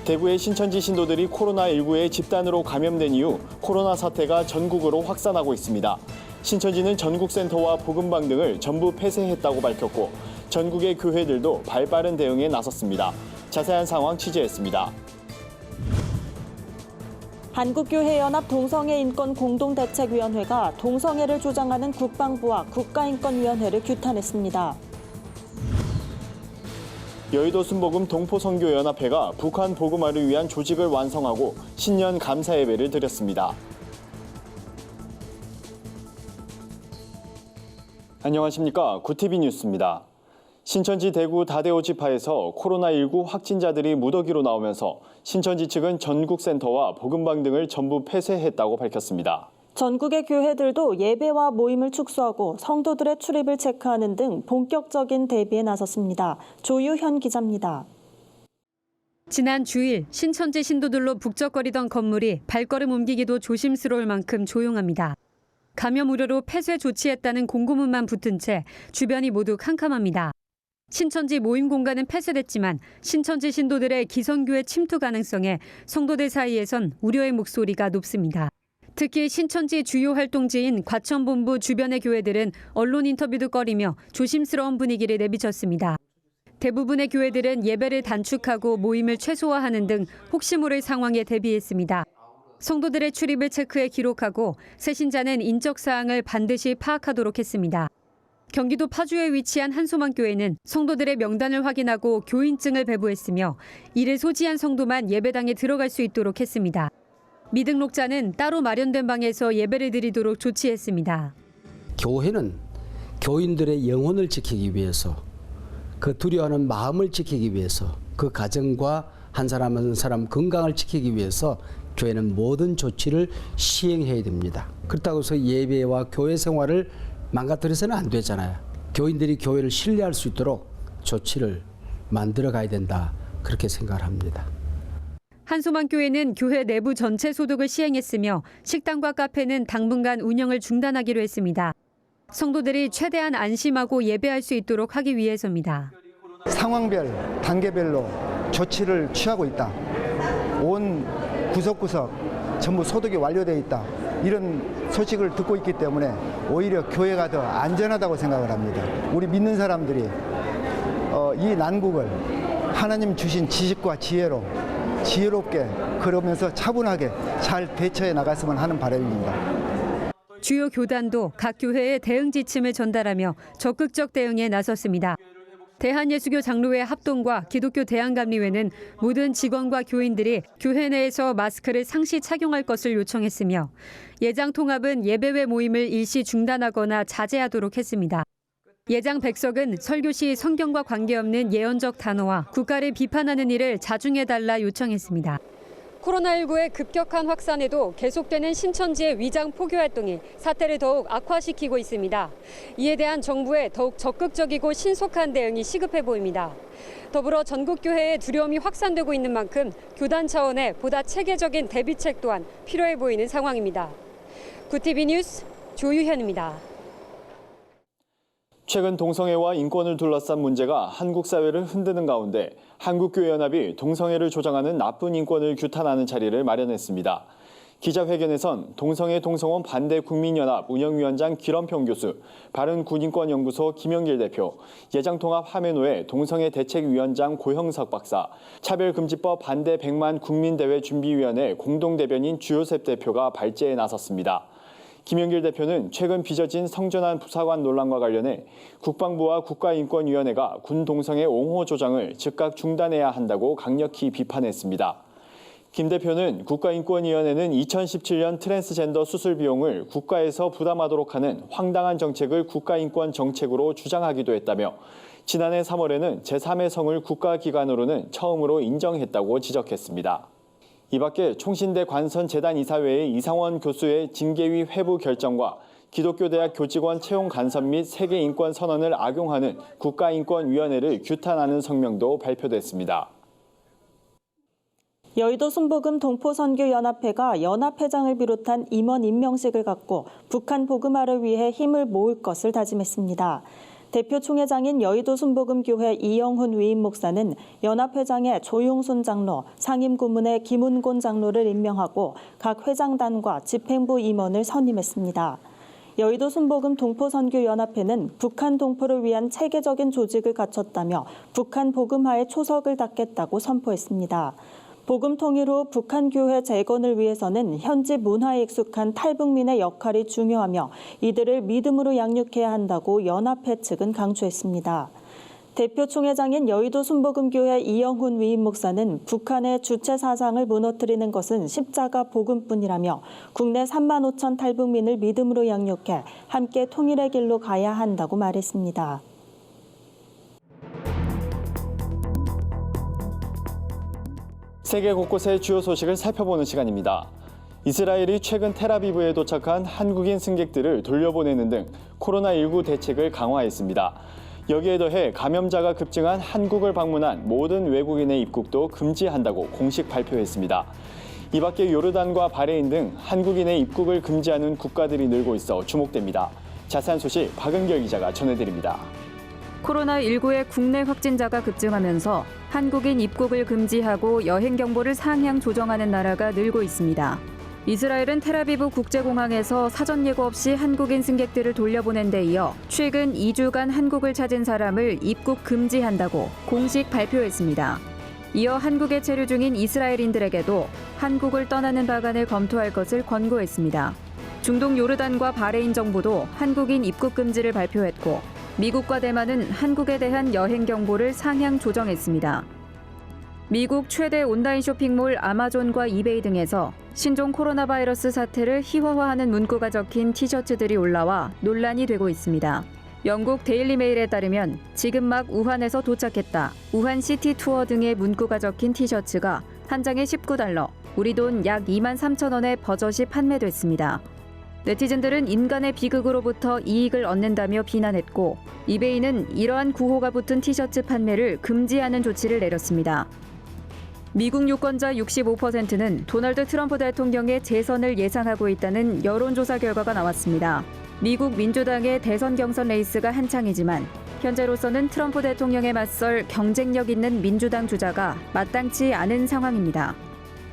대구의 신천지 신도들이 코로나19에 집단으로 감염된 이후 코로나 사태가 전국으로 확산하고 있습니다. 신천지는 전국센터와 복음방 등을 전부 폐쇄했다고 밝혔고 전국의 교회들도 발빠른 대응에 나섰습니다. 자세한 상황 취재했습니다. 한국교회연합 동성애인권공동대책위원회가 동성애를 주장하는 국방부와 국가인권위원회를 규탄했습니다. 여의도 순복음 동포선교연합회가 북한 복음화를 위한 조직을 완성하고 신년 감사 예배를 드렸습니다. 안녕하십니까. 구티비 뉴스입니다. 신천지 대구 다대오 지파에서 코로나19 확진자들이 무더기로 나오면서 신천지 측은 전국센터와 복음방 등을 전부 폐쇄했다고 밝혔습니다. 전국의 교회들도 예배와 모임을 축소하고 성도들의 출입을 체크하는 등 본격적인 대비에 나섰습니다. 조유현 기자입니다. 지난 주일 신천지 신도들로 북적거리던 건물이 발걸음 옮기기도 조심스러울 만큼 조용합니다. 감염 우려로 폐쇄 조치했다는 공고문만 붙은 채 주변이 모두 캄캄합니다. 신천지 모임 공간은 폐쇄됐지만 신천지 신도들의 기성교회 침투 가능성에 성도들 사이에선 우려의 목소리가 높습니다. 특히 신천지 주요 활동지인 과천본부 주변의 교회들은 언론 인터뷰도 꺼리며 조심스러운 분위기를 내비쳤습니다. 대부분의 교회들은 예배를 단축하고 모임을 최소화하는 등 혹시 모를 상황에 대비했습니다. 성도들의 출입을 체크해 기록하고 새신자는 인적 사항을 반드시 파악하도록 했습니다. 경기도 파주에 위치한 한소망교회는 성도들의 명단을 확인하고 교인증을 배부했으며 이를 소지한 성도만 예배당에 들어갈 수 있도록 했습니다. 미등록자는 따로 마련된 방에서 예배를 드리도록 조치했습니다. 교회는 교인들의 영혼을 지키기 위해서, 그 두려워하는 마음을 지키기 위해서, 그 가정과 한 사람 한 사람 건강을 지키기 위해서 교회는 모든 조치를 시행해야 됩니다. 그렇다고 해서 예배와 교회 생활을 망가뜨려서는 안 되잖아요. 교인들이 교회를 신뢰할 수 있도록 조치를 만들어 가야 된다, 그렇게 생각을 합니다. 한소망교회는 교회 내부 전체 소독을 시행했으며 식당과 카페는 당분간 운영을 중단하기로 했습니다. 성도들이 최대한 안심하고 예배할 수 있도록 하기 위해서입니다. 상황별, 단계별로 조치를 취하고 있다. 온 구석구석 전부 소독이 완료되어 있다. 이런 소식을 듣고 있기 때문에 오히려 교회가 더 안전하다고 생각을 합니다. 우리 믿는 사람들이 이 난국을 하나님 주신 지식과 지혜로 지혜롭게 그러면서 차분하게 잘 대처해 나갔으면 하는 바람입니다. 주요 교단도 각 교회에 대응 지침을 전달하며 적극적 대응에 나섰습니다. 대한예수교 장로회 합동과 기독교 대한감리회는 모든 직원과 교인들이 교회 내에서 마스크를 상시 착용할 것을 요청했으며 예장 통합은 예배외 모임을 일시 중단하거나 자제하도록 했습니다. 예장 백석은 설교 시 성경과 관계없는 예언적 단어와 국가를 비판하는 일을 자중해달라 요청했습니다. 코로나19의 급격한 확산에도 계속되는 신천지의 위장 포교 활동이 사태를 더욱 악화시키고 있습니다. 이에 대한 정부의 더욱 적극적이고 신속한 대응이 시급해 보입니다. 더불어 전국교회의 두려움이 확산되고 있는 만큼 교단 차원의 보다 체계적인 대비책 또한 필요해 보이는 상황입니다. 구티비 뉴스 조유현입니다. 최근 동성애와 인권을 둘러싼 문제가 한국 사회를 흔드는 가운데 한국교회연합이 동성애를 조장하는 나쁜 인권을 규탄하는 자리를 마련했습니다. 기자회견에선 동성애 동성혼 반대 국민연합 운영위원장 기런평 교수, 바른군인권연구소 김영길 대표, 예장통합 하매노회 동성애 대책위원장 고형석 박사, 차별금지법 반대 100만 국민대회 준비위원회 공동대변인 주요셉 대표가 발제에 나섰습니다. 김영길 대표는 최근 빚어진 성전환 부사관 논란과 관련해 국방부와 국가인권위원회가 군 동성애 옹호 조장을 즉각 중단해야 한다고 강력히 비판했습니다. 김 대표는 국가인권위원회는 2017년 트랜스젠더 수술 비용을 국가에서 부담하도록 하는 황당한 정책을 국가인권 정책으로 주장하기도 했다며 지난해 3월에는 제3의 성을 국가기관으로는 처음으로 인정했다고 지적했습니다. 이 밖에 총신대 관선재단 이사회의 이상원 교수의 징계위 회부 결정과 기독교대학 교직원 채용 간섭 및 세계인권 선언을 악용하는 국가인권위원회를 규탄하는 성명도 발표됐습니다. 여의도 순복음 동포선교연합회가 연합회장을 비롯한 임원 임명식을 갖고 북한 복음화를 위해 힘을 모을 것을 다짐했습니다. 대표 총회장인 여의도 순복음교회 이영훈 위임 목사는 연합회장에 조용순 장로, 상임고문에 김운곤 장로를 임명하고 각 회장단과 집행부 임원을 선임했습니다. 여의도 순복음 동포선교연합회는 북한 동포를 위한 체계적인 조직을 갖췄다며 북한 복음화에 초석을 닦겠다고 선포했습니다. 복음 통일 후 북한 교회 재건을 위해서는 현지 문화에 익숙한 탈북민의 역할이 중요하며 이들을 믿음으로 양육해야 한다고 연합회 측은 강조했습니다. 대표 총회장인 여의도 순복음교회 이영훈 위임 목사는 북한의 주체 사상을 무너뜨리는 것은 십자가 복음뿐이라며 국내 3만 5천 탈북민을 믿음으로 양육해 함께 통일의 길로 가야 한다고 말했습니다. 세계 곳곳의 주요 소식을 살펴보는 시간입니다. 이스라엘이 최근 텔아비브에 도착한 한국인 승객들을 돌려보내는 등 코로나19 대책을 강화했습니다. 여기에 더해 감염자가 급증한 한국을 방문한 모든 외국인의 입국도 금지한다고 공식 발표했습니다. 이 밖에 요르단과 바레인 등 한국인의 입국을 금지하는 국가들이 늘고 있어 주목됩니다. 자세한 소식 박은결 기자가 전해드립니다. 코로나19의 국내 확진자가 급증하면서 한국인 입국을 금지하고 여행 경보를 상향 조정하는 나라가 늘고 있습니다. 이스라엘은 텔아비브 국제공항에서 사전 예고 없이 한국인 승객들을 돌려보낸 데 이어 최근 2주간 한국을 찾은 사람을 입국 금지한다고 공식 발표했습니다. 이어 한국에 체류 중인 이스라엘인들에게도 한국을 떠나는 방안을 검토할 것을 권고했습니다. 중동 요르단과 바레인 정부도 한국인 입국 금지를 발표했고 미국과 대만은 한국에 대한 여행 경보를 상향 조정했습니다. 미국 최대 온라인 쇼핑몰 아마존과 이베이 등에서 신종 코로나 바이러스 사태를 희화화하는 문구가 적힌 티셔츠들이 올라와 논란이 되고 있습니다. 영국 데일리 메일에 따르면 지금 막 우한에서 도착했다, 우한 시티 투어 등의 문구가 적힌 티셔츠가 한 장에 $19, 우리 돈 약 23,000원에 버젓이 판매됐습니다. 네티즌들은 인간의 비극으로부터 이익을 얻는다며 비난했고 이베이는 이러한 구호가 붙은 티셔츠 판매를 금지하는 조치를 내렸습니다. 미국 유권자 65%는 도널드 트럼프 대통령의 재선을 예상하고 있다는 여론조사 결과가 나왔습니다. 미국 민주당의 대선 경선 레이스가 한창이지만 현재로서는 트럼프 대통령에 맞설 경쟁력 있는 민주당 주자가 마땅치 않은 상황입니다.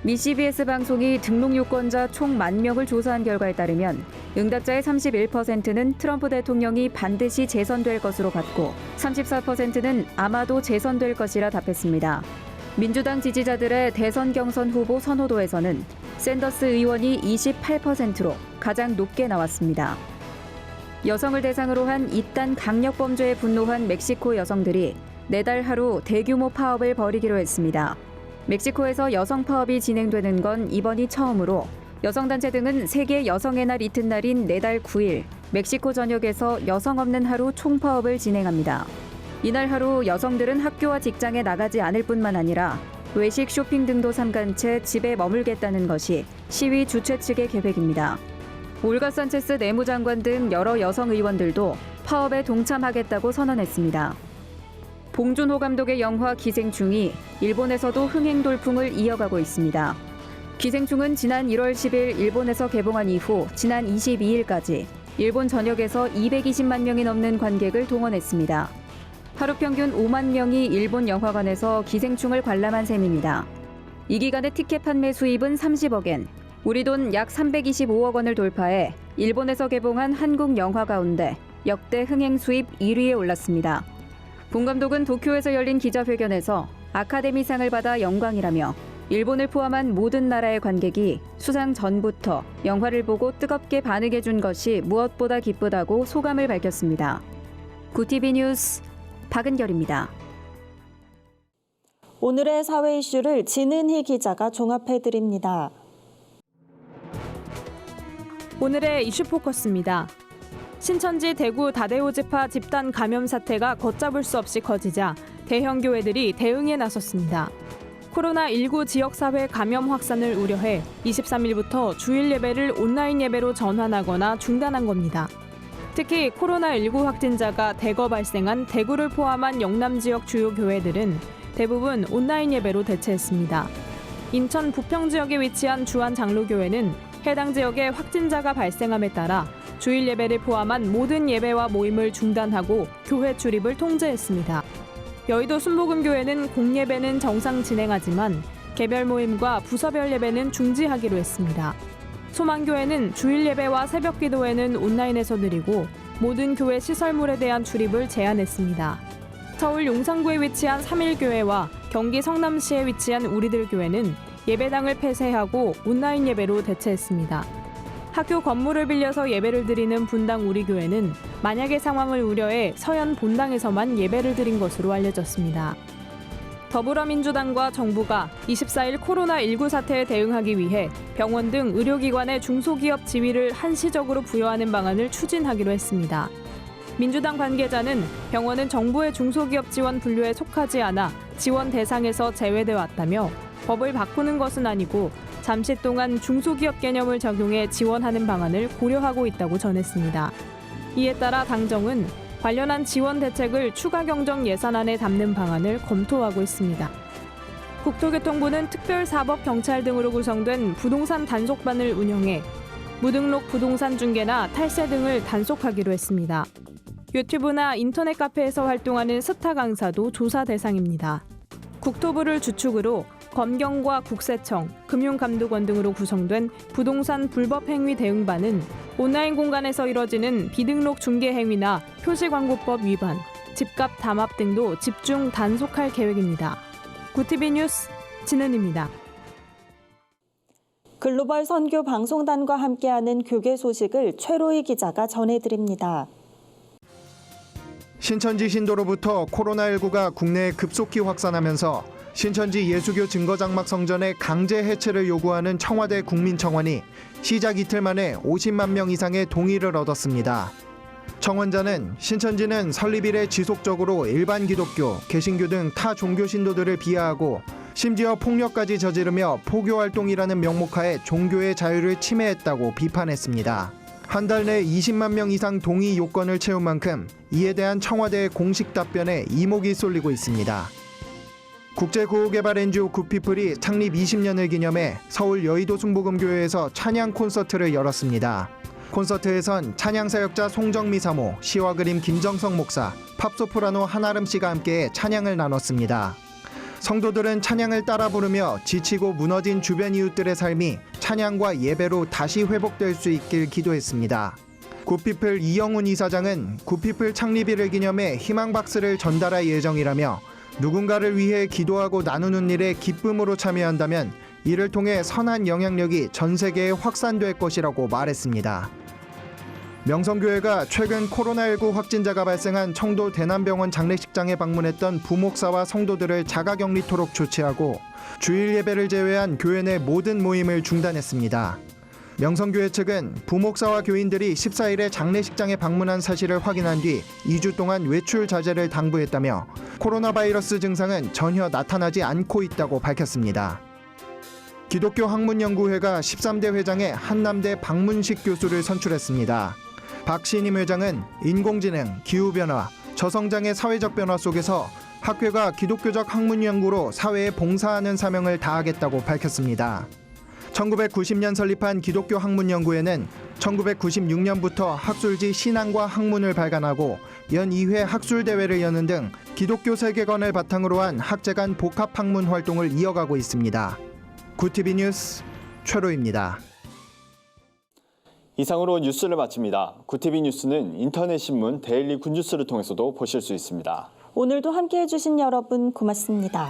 미 CBS 방송이 등록 유권자 총 10,000명을 조사한 결과에 따르면 응답자의 31%는 트럼프 대통령이 반드시 재선될 것으로 봤고 34%는 아마도 재선될 것이라 답했습니다. 민주당 지지자들의 대선 경선 후보 선호도에서는 샌더스 의원이 28%로 가장 높게 나왔습니다. 여성을 대상으로 한 이딴 강력범죄에 분노한 멕시코 여성들이 내달 하루 대규모 파업을 벌이기로 했습니다. 멕시코에서 여성 파업이 진행되는 건 이번이 처음으로 여성단체 등은 세계 여성의 날 이튿날인 내달 9일 멕시코 전역에서 여성 없는 하루 총파업을 진행합니다. 이날 하루 여성들은 학교와 직장에 나가지 않을 뿐만 아니라 외식, 쇼핑 등도 삼간 채 집에 머물겠다는 것이 시위 주최 측의 계획입니다. 올가 산체스 내무장관 등 여러 여성 의원들도 파업에 동참하겠다고 선언했습니다. 봉준호 감독의 영화 기생충이 일본에서도 흥행 돌풍을 이어가고 있습니다. 기생충은 지난 1월 10일 일본에서 개봉한 이후 지난 22일까지 일본 전역에서 220만 명이 넘는 관객을 동원했습니다. 하루 평균 5만 명이 일본 영화관에서 기생충을 관람한 셈입니다. 이 기간의 티켓 판매 수입은 30억엔, 우리 돈 약 325억 원을 돌파해 일본에서 개봉한 한국 영화 가운데 역대 흥행 수입 1위에 올랐습니다. 본 감독은 도쿄에서 열린 기자회견에서 아카데미상을 받아 영광이라며 일본을 포함한 모든 나라의 관객이 수상 전부터 영화를 보고 뜨겁게 반응해준 것이 무엇보다 기쁘다고 소감을 밝혔습니다. 구TV 뉴스 박은결입니다. 오늘의 사회 이슈를 진은희 기자가 종합해드립니다. 오늘의 이슈 포커스입니다. 신천지 대구 다대오지파 집단 감염 사태가 걷잡을 수 없이 커지자 대형 교회들이 대응에 나섰습니다. 코로나19 지역사회 감염 확산을 우려해 23일부터 주일 예배를 온라인 예배로 전환하거나 중단한 겁니다. 특히 코로나19 확진자가 대거 발생한 대구를 포함한 영남 지역 주요 교회들은 대부분 온라인 예배로 대체했습니다. 인천 부평 지역에 위치한 주한 장로교회는 해당 지역에 확진자가 발생함에 따라 주일 예배를 포함한 모든 예배와 모임을 중단하고 교회 출입을 통제했습니다. 여의도 순복음교회는 공예배는 정상 진행하지만 개별 모임과 부서별 예배는 중지하기로 했습니다. 소망교회는 주일 예배와 새벽 기도회는 온라인에서 드리고 모든 교회 시설물에 대한 출입을 제한했습니다. 서울 용산구에 위치한 삼일교회와 경기 성남시에 위치한 우리들 교회는 예배당을 폐쇄하고 온라인 예배로 대체했습니다. 학교 건물을 빌려서 예배를 드리는 분당 우리교회는 만약의 상황을 우려해 서현 본당에서만 예배를 드린 것으로 알려졌습니다. 더불어민주당과 정부가 24일 코로나19 사태에 대응하기 위해 병원 등 의료기관의 중소기업 지위를 한시적으로 부여하는 방안을 추진하기로 했습니다. 민주당 관계자는 병원은 정부의 중소기업 지원 분류에 속하지 않아 지원 대상에서 제외돼 왔다며 법을 바꾸는 것은 아니고 잠시 동안 중소기업 개념을 적용해 지원하는 방안을 고려하고 있다고 전했습니다. 이에 따라 당정은 관련한 지원 대책을 추가 경정 예산안에 담는 방안을 검토하고 있습니다. 국토교통부는 특별사법경찰 등으로 구성된 부동산 단속반을 운영해 무등록 부동산 중개나 탈세 등을 단속하기로 했습니다. 유튜브나 인터넷 카페에서 활동하는 스타 강사도 조사 대상입니다. 국토부를 주축으로 검경과 국세청, 금융감독원 등으로 구성된 부동산 불법행위 대응반은 온라인 공간에서 이뤄지는 비등록 중개 행위나 표시광고법 위반, 집값 담합 등도 집중 단속할 계획입니다. 구티비 뉴스 진은입니다. 글로벌 선교 방송단과 함께하는 교계 소식을 최로희 기자가 전해드립니다. 신천지 신도로부터 코로나19가 국내에 급속히 확산하면서 신천지 예수교 증거장막 성전의 강제 해체를 요구하는 청와대 국민청원이 시작 이틀 만에 50만 명 이상의 동의를 얻었습니다. 청원자는 신천지는 설립 이래 지속적으로 일반 기독교, 개신교 등 타 종교 신도들을 비하하고 심지어 폭력까지 저지르며 포교활동이라는 명목하에 종교의 자유를 침해했다고 비판했습니다. 한 달 내 20만 명 이상 동의 요건을 채운 만큼 이에 대한 청와대의 공식 답변에 이목이 쏠리고 있습니다. 국제구호개발 NGO 굿피플이 창립 20년을 기념해 서울 여의도 순복음교회에서 찬양 콘서트를 열었습니다. 콘서트에선 찬양사역자 송정미 사모, 시와 그림 김정성 목사, 팝소프라노 한아름 씨가 함께 찬양을 나눴습니다. 성도들은 찬양을 따라 부르며 지치고 무너진 주변 이웃들의 삶이 찬양과 예배로 다시 회복될 수 있길 기도했습니다. 굿피플 이영훈 이사장은 굿피플 창립일을 기념해 희망 박스를 전달할 예정이라며 누군가를 위해 기도하고 나누는 일에 기쁨으로 참여한다면 이를 통해 선한 영향력이 전 세계에 확산될 것이라고 말했습니다. 명성교회가 최근 코로나19 확진자가 발생한 청도 대남병원 장례식장에 방문했던 부목사와 성도들을 자가격리토록 조치하고 주일 예배를 제외한 교회 내 모든 모임을 중단했습니다. 명성교회 측은 부목사와 교인들이 14일에 장례식장에 방문한 사실을 확인한 뒤 2주 동안 외출 자제를 당부했다며 코로나 바이러스 증상은 전혀 나타나지 않고 있다고 밝혔습니다. 기독교 학문연구회가 13대 회장에 한남대 박문식 교수를 선출했습니다. 박신임 회장은 인공지능, 기후변화, 저성장의 사회적 변화 속에서 학회가 기독교적 학문 연구로 사회에 봉사하는 사명을 다하겠다고 밝혔습니다. 1990년 설립한 기독교 학문연구회는 1996년부터 학술지 신앙과 학문을 발간하고 연 2회 학술대회를 여는 등 기독교 세계관을 바탕으로 한 학제간 복합학문 활동을 이어가고 있습니다. 구티비 뉴스 최로입니다. 이상으로 뉴스를 마칩니다. 구티비 뉴스는 인터넷 신문 데일리 굿뉴스를 통해서도 보실 수 있습니다. 오늘도 함께해 주신 여러분 고맙습니다.